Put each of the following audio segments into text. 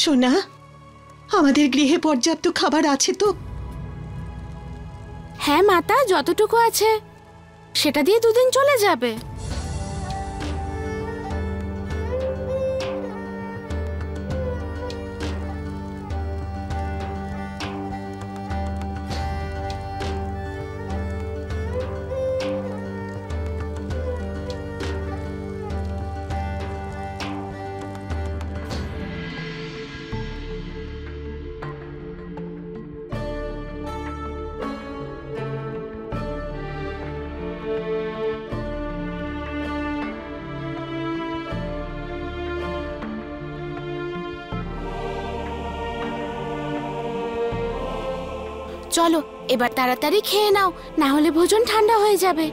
সোনা, আমাদের গৃহে পর্যাপ্ত খাবার আছে তো? হ্যাঁ মাতা, যতটুকু আছে সেটা দিয়ে দুদিন চলে যাবে। চলো এবার তাড়াতাড়ি খেয়ে নাও, না হলে ভোজন ঠান্ডা হয়ে যাবে।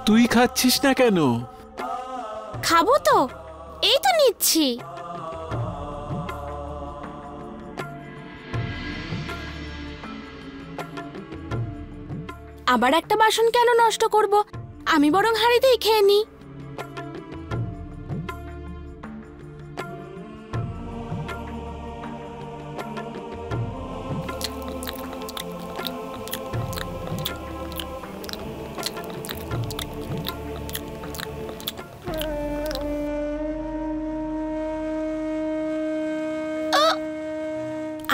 তুই খাচ্ছিস না কেন? খাবো তো, এই তো নিচ্ছি। আবার একটা বাসন কেন নষ্ট করব, আমি বরং হাঁড়িতেই খেয়ে নিই।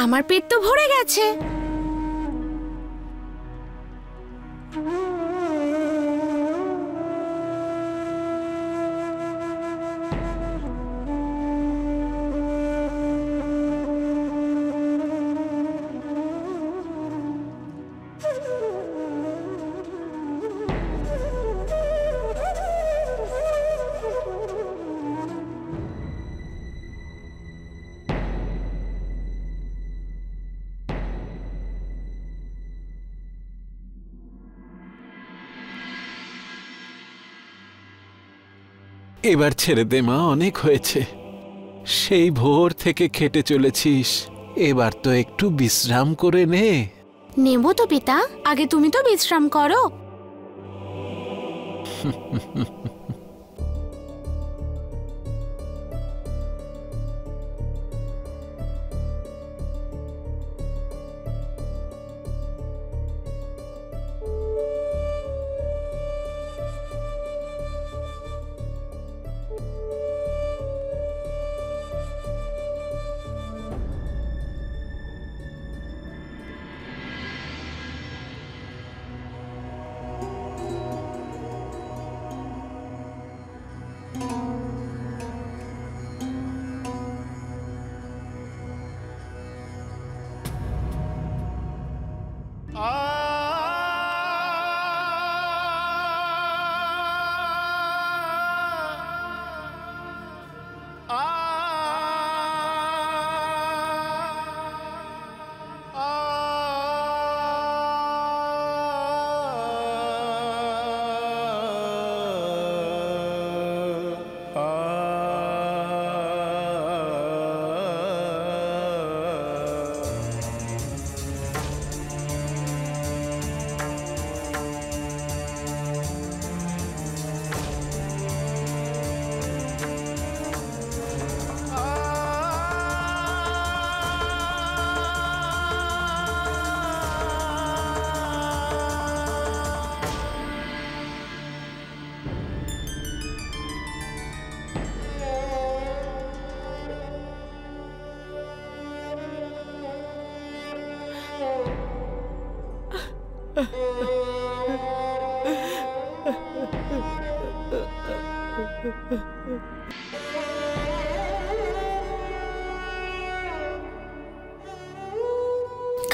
আমার পেট তো ভরে গেছে। এবার ছেড়ে দে মা, অনেক হয়েছে। সেই ভোর থেকে খেটে চলেছিস, এবার তো একটু বিশ্রাম করে নে। নেব তো পিতা, আগে তুমি তো বিশ্রাম করো।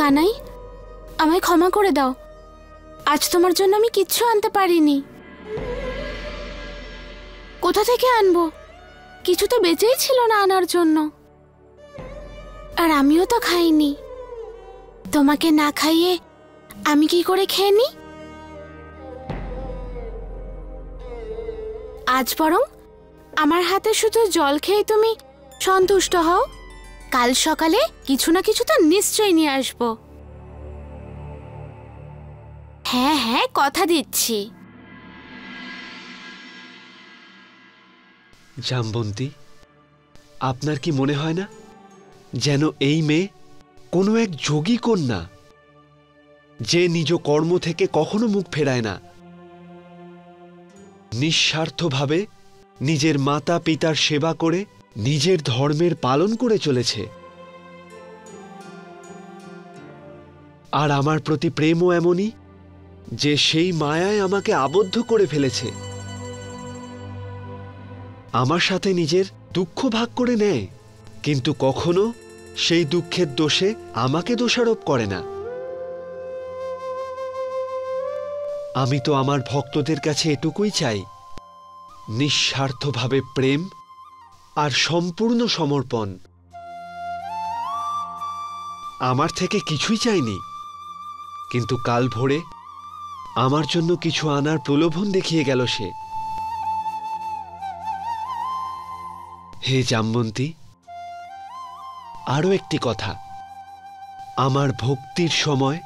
কানাই, আমায় ক্ষমা করে দাও, আজ তোমার জন্য আমি কিচ্ছু আনতে পারিনি। কোথা থেকে আনবো, কিছু তো বেঁচেই ছিল না আনার জন্য। আর আমিও তো খাইনি। তোমাকে না খাইয়ে আমি কি করে খেয়ে নি? আজ বরং আমার হাতে শুধু জল খেয়ে তুমি সন্তুষ্ট হও। কাল সকালে কিছু না কিছু তো নিশ্চয়ই নিয়ে আসবো। হ্যাঁ হ্যাঁ, কথা দিচ্ছি। জামবন্তী, আপনার কি মনে হয় না যেন এই মেয়ে কোনো এক যোগী কন্যা, যে নিজ কর্ম থেকে কখনো মুখ ফেরায় না, নিঃস্বার্থভাবে নিজের মাতা পিতার সেবা করে নিজের ধর্মের পালন করে চলেছে? আর আমার প্রতি প্রেমও এমনই যে সেই মায়ায় আমাকে আবদ্ধ করে ফেলেছে। আমার সাথে নিজের দুঃখ ভাগ করে নেয়, কিন্তু কখনো সেই দুঃখের দোষে আমাকে দোষারোপ করে না। আমি তো আমার ভক্তদের কাছে এটুকুই চাই, নিঃস্বার্থভাবে প্রেম আর সম্পূর্ণ সমর্পণ। আমার থেকে কিছুই চাইনি, কিন্তু কাল ভোরে আমার জন্য কিছু আনার প্রলোভন দেখিয়ে গেল সে। হে জামবন্তী, আরও একটি কথা, আমার ভক্তির সময়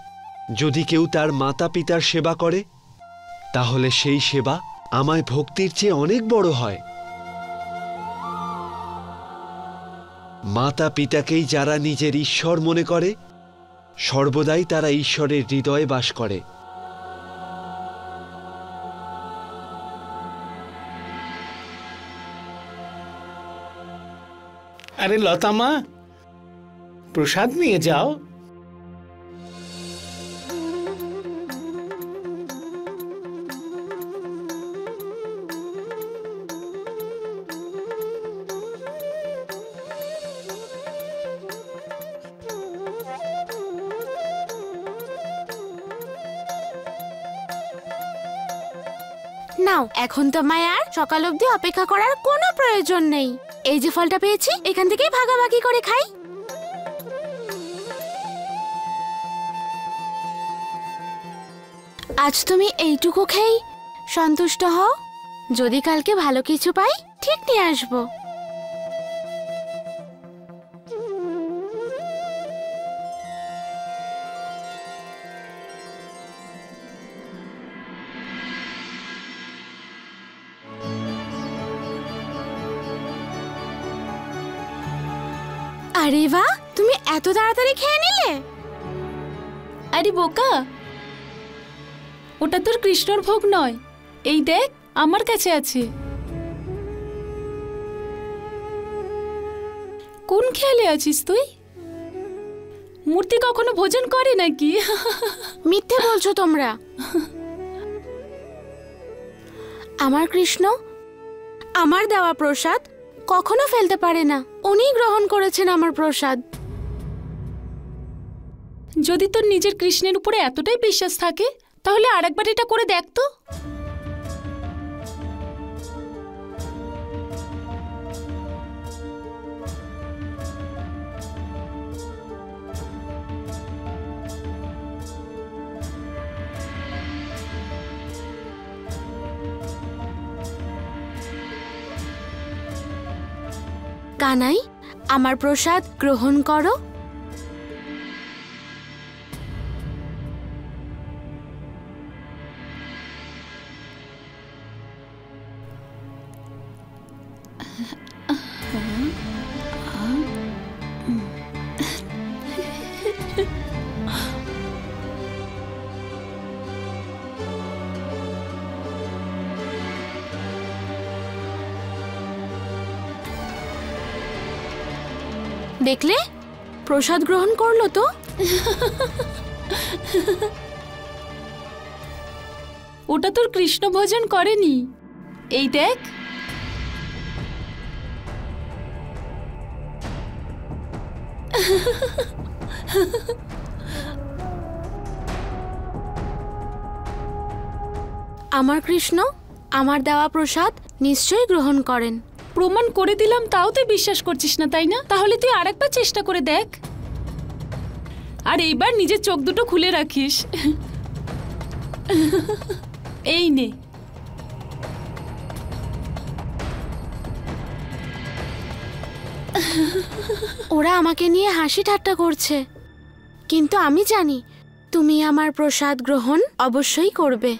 যদি কেউ তার মাতা পিতার সেবা করে, তাহলে সেই সেবা আমায় ভক্তির চেয়ে অনেক বড় হয়। মাতা পিতাকেই যারা নিজের ঈশ্বর মনে করে, সর্বদাই তারা ঈশ্বরের হৃদয়ে বাস করে। আরে লতা মা, প্রসাদ নিয়ে যাও। নাও, এখন তোমায় আর সকাল অবধি অপেক্ষা করার কোনো প্রয়োজন নেই। এই যে ফলটা পেয়েছি, এখান থেকেই ভাগাভাগি করে খাই। আজ তুমি এইটুকু খেয়েই সন্তুষ্ট হও। যদি কালকে ভালো কিছু পাই, ঠিক নিয়ে আসবো। আরে বাহ, তুমি এত তাড়াতাড়ি খেয়ে নিলে? আরে বোকা, ওটা তোর কৃষ্ণর ভোগ নয়। এই দেখ, আমার কাছে আছে। কোন খেয়ালে আছিস তুই? মূর্তি কখনো ভোজন করে নাকি? মিথ্যে বলছো তোমরা। আমার কৃষ্ণ আমার দেওয়া প্রসাদ কখনো ফেলতে পারে না। উনি গ্রহণ করেছেন আমার প্রসাদ। যদি তোর নিজের কৃষ্ণের উপরে এতটাই বিশ্বাস থাকে, তাহলে আরেকবার এটা করে দেখ তো। কানাই, আমার প্রসাদ গ্রহণ করো। দেখলে, প্রসাদ গ্রহণ করলো তো। ওটা তোর কৃষ্ণ ভোজন করেনি। এই দেখ, আমার কৃষ্ণ আমার দেওয়া প্রসাদ নিশ্চয়ই গ্রহণ করেন। প্রমাণ করে দিলাম, তাও তুই বিশ্বাস করছিস না, তাই না? তাহলে তুই আরেকবার চেষ্টা করে দেখ। আর এইবার নিজের চোখ দুটো খুলে রাখিস। এই নে। ওরা আমাকে নিয়ে হাসি ঠাট্টা করছে, কিন্তু আমি জানি তুমি আমার প্রসাদ গ্রহণ অবশ্যই করবে।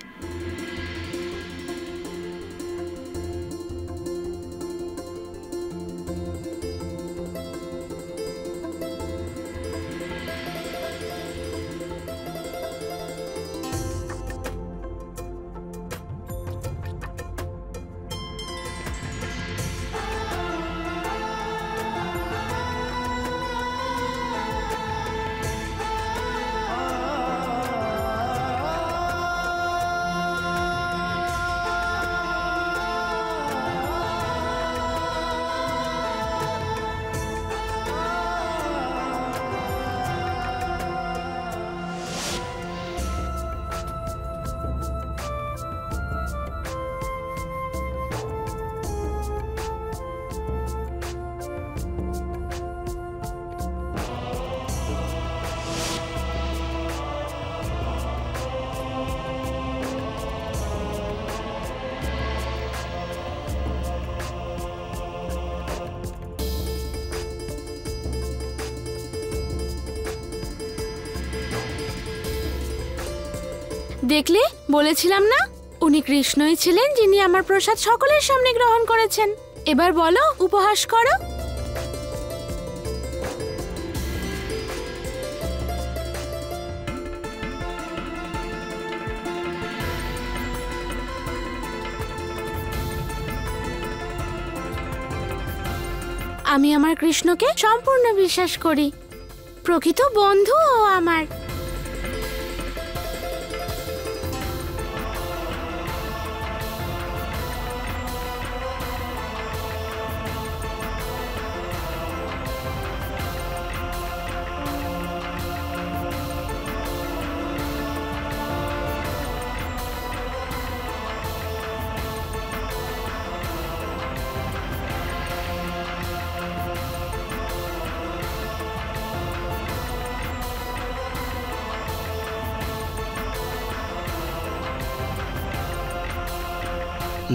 দেখলে, বলেছিলাম না, উনি কৃষ্ণই ছিলেন যিনি আমার প্রসাদ সকলের সামনে গ্রহণ করেছেন। এবার বলো, উপহাস করো। আমি আমার কৃষ্ণকে সম্পূর্ণ বিশ্বাস করি, প্রকৃত বন্ধু ও আমার।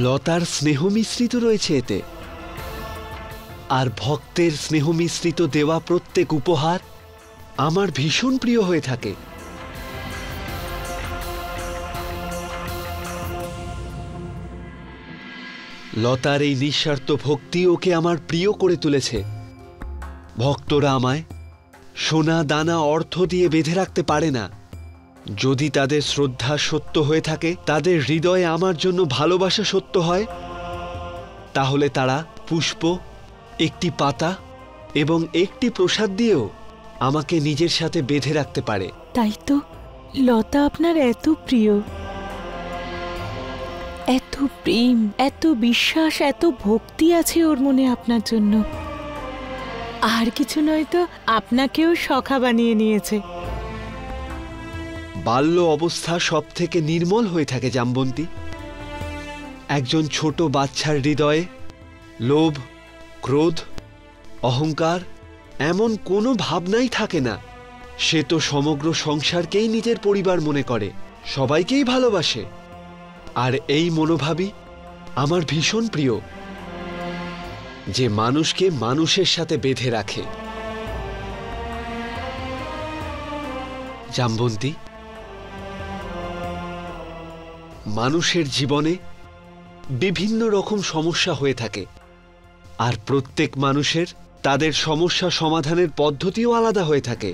লতার স্নেহ মিশ্রিত রয়েছে এতে, আর ভক্তের স্নেহ মিশ্রিত দেওয়া প্রত্যেক উপহার আমার ভীষণ প্রিয় হয়ে থাকে। লতার এই নিঃস্বার্থ ভক্তি ওকে আমার প্রিয় করে তুলেছে। ভক্তরা আমায় সোনা দানা অর্থ দিয়ে বেঁধে রাখতে পারে না। যদি তাদের শ্রদ্ধা সত্য হয়ে থাকে, তাদের হৃদয়ে আমার জন্য ভালোবাসা সত্য হয়, তাহলে তারা পুষ্প, একটি পাতা এবং একটি প্রসাদ দিয়েও আমাকে নিজের সাথে বেঁধে রাখতে পারে। তাই তো লতা আপনার এত প্রিয়, এত প্রেম, এত বিশ্বাস, এত ভক্তি আছে ওর মনে আপনার জন্য। আর কিছু নয় তো আপনাকেও সখা বানিয়ে নিয়েছে। বাল্য অবস্থা সব থেকে নির্মল হয়ে থাকে জামবন্তী। একজন ছোট বাচ্চার হৃদয়ে লোভ, ক্রোধ, অহংকার এমন কোনো ভাবনাই থাকে না। সে তো সমগ্র সংসারকেই নিজের পরিবার মনে করে, সবাইকেই ভালোবাসে। আর এই মনোভাবই আমার ভীষণ প্রিয়, যে মানুষকে মানুষের সাথে বেঁধে রাখে। জামবন্তী, মানুষের জীবনে বিভিন্ন রকম সমস্যা হয়ে থাকে, আর প্রত্যেক মানুষের তাদের সমস্যা সমাধানের পদ্ধতিও আলাদা হয়ে থাকে।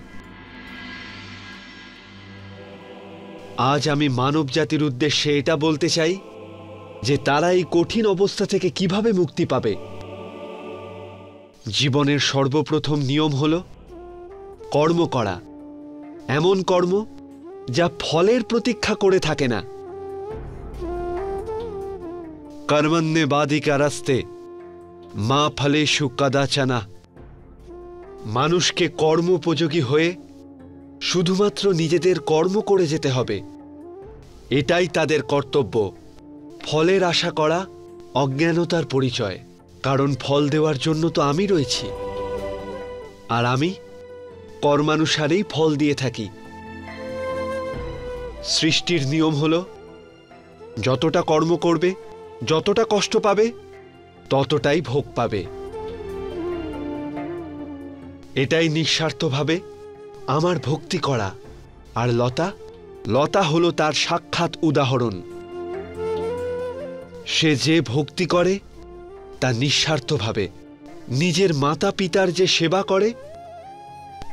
আজ আমি মানব জাতির উদ্দেশ্যে এটা বলতে চাই যে তারা এই কঠিন অবস্থা থেকে কিভাবে মুক্তি পাবে। জীবনের সর্বপ্রথম নিয়ম হল কর্ম করা, এমন কর্ম যা ফলের প্রতীক্ষা করে থাকে না। কর্মণ্যে বাদিকা রাস্তে মা ফলেষু কদাচনা। মানুষকে কর্মোপযোগী হয়ে শুধুমাত্র নিজেদের কর্ম করে যেতে হবে, এটাই তাদের কর্তব্য। ফলের আশা করা অজ্ঞানতার পরিচয়, কারণ ফল দেওয়ার জন্য তো আমি রয়েছি, আর আমি কর্মানুসারেই ফল দিয়ে থাকি। সৃষ্টির নিয়ম হলো যতটা কর্ম করবে, যতটা কষ্ট পাবে, ততটাই ভোগ পাবে। এটাই নিঃস্বার্থভাবে আমার ভক্তি করা। আর লতা হলো তার সাক্ষাৎ উদাহরণ। সে যে ভক্তি করে তা নিঃস্বার্থভাবে, নিজের মাতা পিতার যে সেবা করে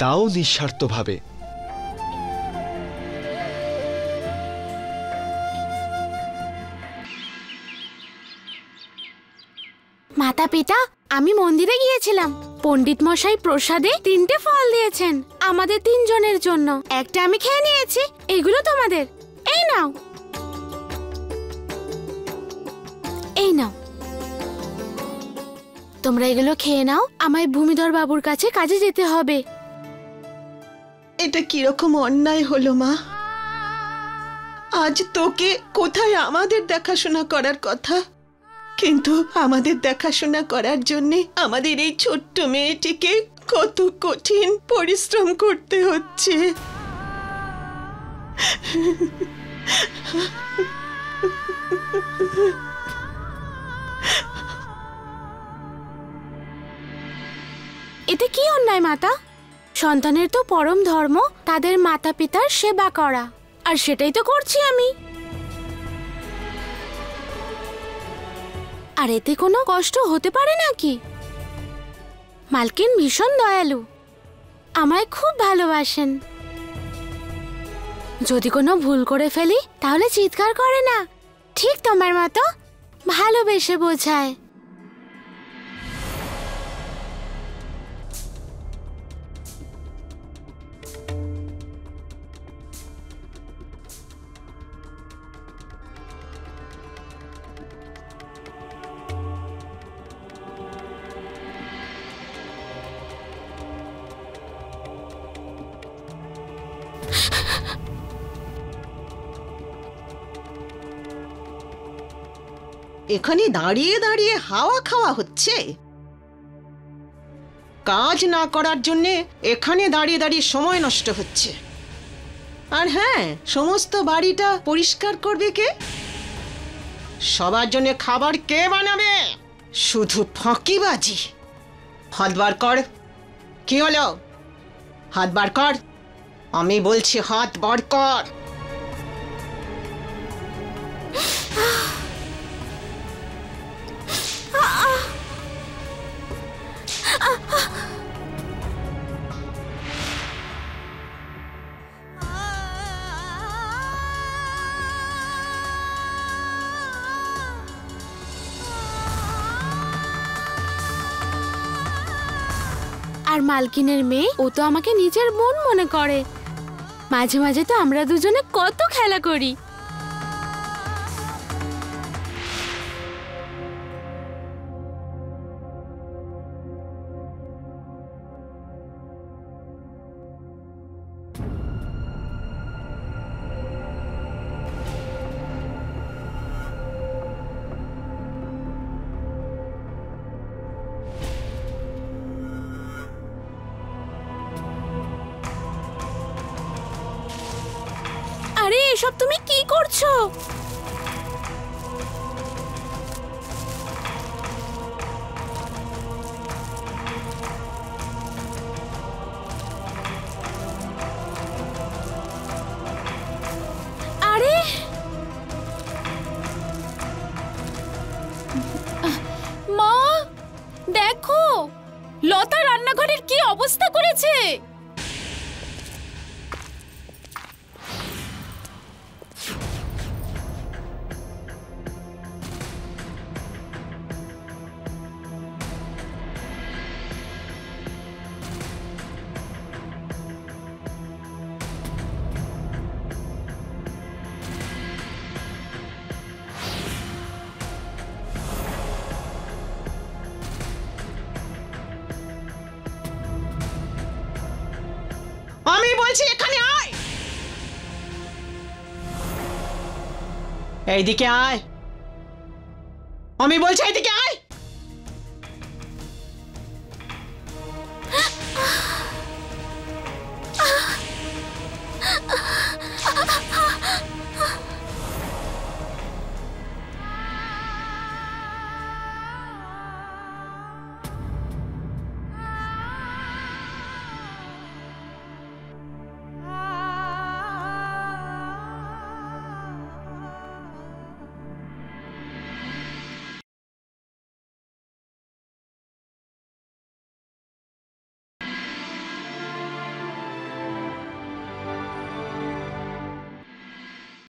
তাও নিঃস্বার্থভাবে। মাতা পিতা, আমি মন্দিরে গিয়েছিলাম। পণ্ডিত মশাই প্রসাদে 3টে ফল দিয়েছেন আমাদের 3 জনের জন্য। একটা আমি খেয়ে নিয়েছি, এগুলো তোমাদের। এই নাও, এই নাও, তোমরা এগুলো খেয়ে নাও। আমায় ভূমিধর বাবুর কাছে কাজে যেতে হবে। এটা কিরকম অন্যায় হলো মা? আজ তোকে কোথায় আমাদের দেখাশোনা করার কথা, কিন্তু আমাদের দেখাশোনা করার জন্য আমাদের এই ছোট্ট মেয়েটিকে কত কঠিন পরিশ্রম করতে হচ্ছে। এতে কি অন্যায় মাতা? সন্তানের তো পরম ধর্ম তাদের মাতা পিতার সেবা করা, আর সেটাই তো করছি আমি। আর এতে কোনো কষ্ট হতে পারে নাকি? মালকিন ভীষণ দয়ালু, আমায় খুব ভালোবাসেন। যদি কোনো ভুল করে ফেলি তাহলে চিৎকার করে না, ঠিক তোমার মতো ভালোবেসে বোঝায়। এখানে দাঁড়িয়ে দাঁড়িয়ে হাওয়া খাওয়া হচ্ছে। কাজ না করার জন্যে এখানে দাঁড়িয়ে দাঁড়িয়ে সময় নষ্ট হচ্ছে। আর হ্যাঁ, সমস্ত বাড়িটা পরিষ্কার করবে কে? সবার জন্য খাবার কে বানাবে? শুধু ফাঁকিবাজি। হাত বার কর। কি হলো? হাত বার কর, আমি বলছি হাত বার কর। আর মালকিনের মেয়ে, ও তো আমাকে নিজের বোন মনে করে। মাঝে মাঝে তো আমরা দুজনে কত খেলা করি। আরে এসব তুমি কি করছো? আরে মা, দেখো লতা রান্নাঘরের কি অবস্থা করেছে। আমি বলছি এখানে আয়, এইদিকে আয়। আমি বলছি এইদিকে আয়।